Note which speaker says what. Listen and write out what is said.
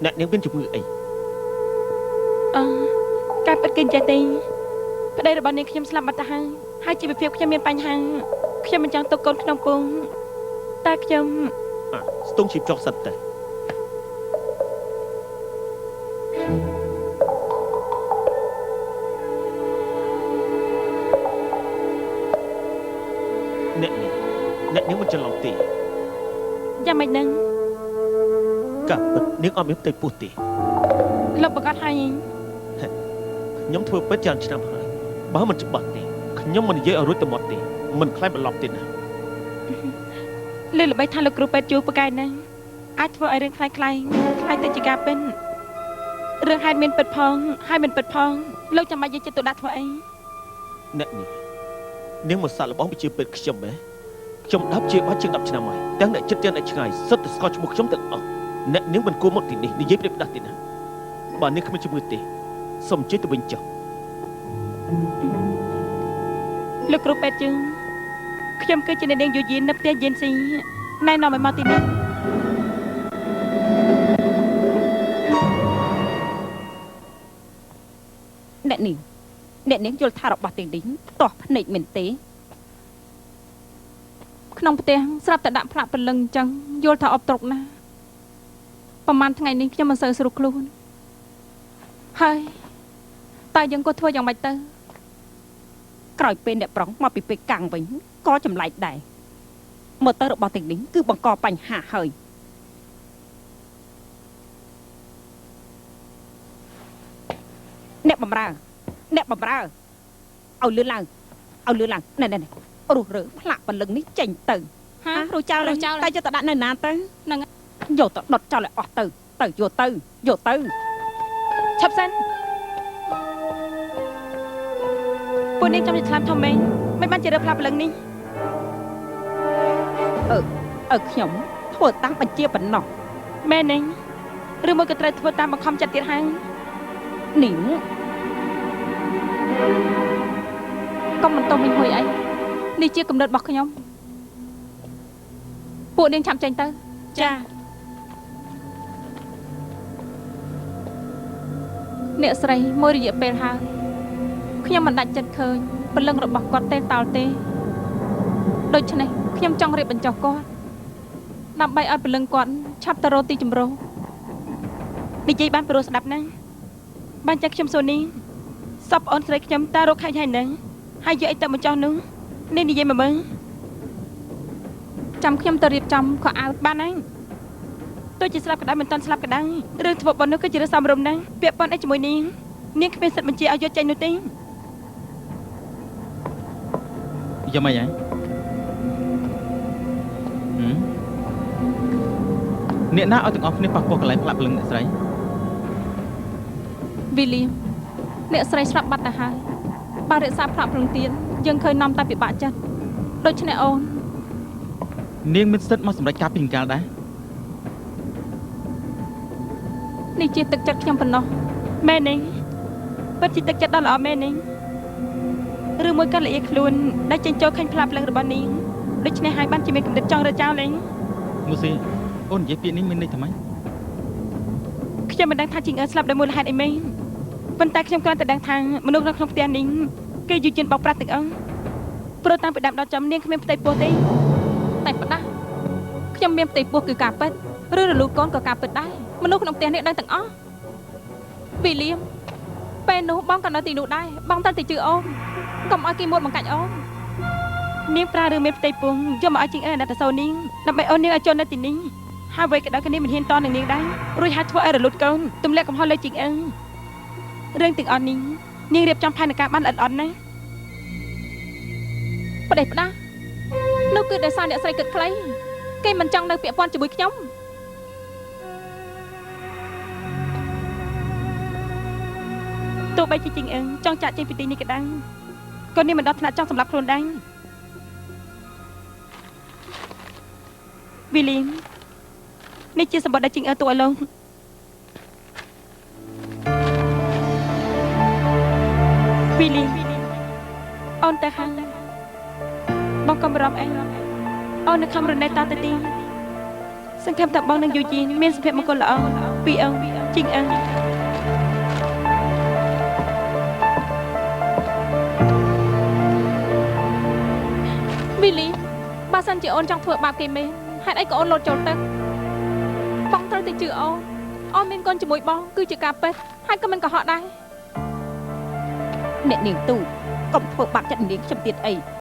Speaker 1: អ្នកនាងមានជំងឺអី
Speaker 2: ការពិតគឺចេះទេប្តីរបស់នាងខ្ញុំស្លាប់បាត់ទៅហើយជីវភាពខ្ញុំមានបញ្ហាខ្ញុំមិនចង់ទុកកូនក្នុងពងតែខ្ញុំ
Speaker 1: ស្ទង់ជីបចុះសិតតែអ្នកនាងមិនច្រឡំទេ
Speaker 2: យ៉ាងម៉េចនឹង
Speaker 1: កាពិតនាងអត់មានផ្ទៃពោះទេ
Speaker 2: លោកប្រកាសហើយ
Speaker 1: ខ្ញុំធ្វើពេទ្យច្រើនឆ្នាំហើយបើមិនច្បាស់ទេខ្ញុំមិននិយាយឲ្យរួចទៅមាត់ទេមិនខ្លាចបន្លប់ទេណា
Speaker 2: លើល្បីថាលោកគ្រូពេទ្យជួប្រកែកហ្នឹងអាចធ្វើឲ្យរឿងខ្លាំងទៅជាការពិតរឿងហេតុមានពិតផងហើយមិនពិតផងលោកចាំបាច់យកចិត្តទុកដាក់ធ្វើអី
Speaker 1: អ្នកនាងមកសាក់របស់វិជាពេទ្យខ្ញុំហ៎ខ្ញុំដាប់ជាបាច់ជាង10ឆ្នាំហើយទាំងអ្នកចិត្តទាំងអ្នកឆ្ងាយសិតតែស្គាល់ឈ្មោះខ្ញុំទាំងអស់អ្នកនាងមិនគួរមកទីនេះនិយាយប្រាប់ដាស់ទេណាបើនាងគ្មានជំងឺទេសូមអញ្ជើញទៅវិញចុះ
Speaker 2: លោកគ្រូពេទ្យជើងខ្ញុំគឺជាអ្នកនាងយូយីននៅផ្ទះយេនស៊ីណែនាំឲ្យមកទីនេះ
Speaker 3: អ្នកនាងយល់ថារបស់ទាំងនេះផ្ទាស់ភ្នែកមែនទេ
Speaker 2: ក្នុងផ្ទះស្រាប់តែដាក់ផ្លាកព្រលឹងអញ្ចឹងយល់ថាអបត្រុកណាស់ប្រហែលថ្ងៃនេះខ្ញុំមិនសូវស្រួលខ្លួនហើយតែយើងក៏ធ្វើយ៉ាងម៉េចទៅ
Speaker 3: ក្រោយពេលអ្នកប្រុងមកពីពេកកាំងវិញក៏ចម្លែកដែរមើលទៅរបស់ទាំងនេះគឺបង្កបញ្ហាហើយអ្នកបំរើឲ្យលឿនឡើងណែរុះរើផ្លាកបលឹងនេះចេញទៅរួចចោលតែយកទៅដាក់នៅណាទៅ
Speaker 2: ហ្នឹង
Speaker 3: យកទៅដុតចោលឲ្យអស់ទៅយកទៅ
Speaker 2: ឆាប់សិនពួកនាងចាំជាឆ្លាមធំមែនមិនបានជារើផ្លាកបលឹងនេះ
Speaker 3: ខ្ញុំធ្វើតាមបញ្ជាប៉ុណ្ណោះ
Speaker 2: មែនទេឬមួយក៏ត្រូវធ្វើតាមបង្ខំចិត្តទៀតហើយ
Speaker 3: នាង
Speaker 2: កុំបន្តមិញហួយអីនេះជាកំណត់របស់ខ្ញុំពួកនាងឆាប់ចេញទៅ
Speaker 3: ចា
Speaker 2: អ្នកស្រីមួយរយៈពេលហើយខ្ញុំមិនដាច់ចិត្តឃើញព្រលឹងរបស់គាត់ទេតល់ទេដូច្នេះខ្ញុំចង់រៀបបញ្ចុះគាត់ដើម្បីឲ្យព្រលឹងគាត់ឆាប់ទៅរកទីជំរកនិយាយបានព្រោះស្ដាប់ណាស់បានចាក់ខ្ញុំសួរនេះសពអូនស្រីខ្ញុំតារកខាច់ហើយនឹងហើយយកអីទៅបញ្ចុះនោះនេះនិយាយមកមើលចាំខ្ញុំទៅរៀបចំខោអាវបានហើយទោះជាស្លាប់ក្តៅមិនតាន់ស្លាប់ក្តៅរឿងធ្វើប៉ុននោះគឺជារឿងសមរម្យណាស់ពាក់ព័ន្ធអីជាមួយនាងគ្មានសិទ្ធិបញ្ជាឲ្យយកចេញនោះទេ
Speaker 4: យ៉ាងម៉េចហើយអ្នកណាឲ្យទាំងអស់គ្នាប៉ះពាល់កន្លែងផ្លាកព្រលឹងអ្នកស្រី
Speaker 2: វីលីមអ្នកស្រីស្លាប់បាត់ទៅហើយបើរក្សាផ្លាកព្រលឹងទៀតយើងឃើញនាំតែពិបាកចិត្តដូច្នេះអូន
Speaker 4: នាងមានសិទ្ធិមកសម្រេចការពីកាលដែរ
Speaker 2: នេះជាទឹកចិត្តខ្ញុំប៉ុណ្ណោះមែនទេពិតជាទឹកចិត្តដ៏ល្អមែនទេឬមួយក៏ល្អខ្លួនដែលចេញចូលខាញ់ផ្លាកព្រលឹងរបស់នាងដូច្នេះហើយបានជាមានកំណត់ចង់រើចោលលេង
Speaker 4: មូស៊ីអូននិយាយពាក្យនេះមានន័យថាម៉េច
Speaker 2: ខ្ញុំមិនដឹងថាជីងអើស្លាប់ដោយមូលហេតុអីមែនប៉ុន្តែខ្ញុំគ្រាន់តែដឹងថាមនុស្សនៅក្នុងផ្ទះនេះគេយូរជិនបោកប្រាស់ទាំងអង្គព្រោះតាំងពីដើមដល់ចប់នាងគ្មានផ្ទៃពោះទេតែផ្ដាស់ខ្ញុំមានផ្ទៃពោះគឺការពិតឬរលូកូនក៏ការពិតដែរមនុស្សក្នុងផ្ទះនេះដឹងទាំងអស់វីលៀមពេលនោះបងក៏នៅទីនោះដែរបងតែជឿអូនកុំឲ្យគេមួតបង្កាច់អូននាងប្រើរឿងមានផ្ទៃពោះយកមកឲ្យជីងអើអាណត្តិសូនាងដើម្បីអូននាងឲ្យចូលនៅទីនេះហើយអ្វីក៏ដោយគ្នាមិនហ៊ានតនឹងនាងដែររួចហើយធ្វើឲ្យរលូតកូនទម្លាក់កំហុសលើជីងអើរឿងទាំងអស់នេះនាងរៀបចំផែនការបានល្អិតល្អន់ណាស់ប្តេជ្ញានោះគឺដោយសារអ្នកស្រីគិតខ្លីគេមិនចង់នៅពាក់ព័ន្ធជាមួយខ្ញុំទោះបីជាជីងអឹងចង់ចាក់ចេញពីទីនេះក៏ដោយក៏នាងមិនដល់ថ្នាក់ចង់សម្លាប់ខ្លួនដែរវីលីមនេះជាសម្បត្តិដែលជីងអឹងទុកឲ្យលោកវីលីអូនទៅខាងបងកំរំអីអូននៅខំរនេតាទៅទីសង្ឃឹមថាបងនឹងយូរជីមានសុភមង្គលល្អ ពីអូនជីងអើមីលីបើសិនជាអូនចង់ធ្វើបាបគេមែនហេតុអីក៏អូនលោតចូលទឹកបងត្រូវតែជឿអូនមានកូនជាមួយបងគឺជាការពិតហើយក៏មិនកុហកដែរ
Speaker 3: អ្នកនាងទូកុំធ្វើបាបចិត្តនាងខ្ញុំទៀតអី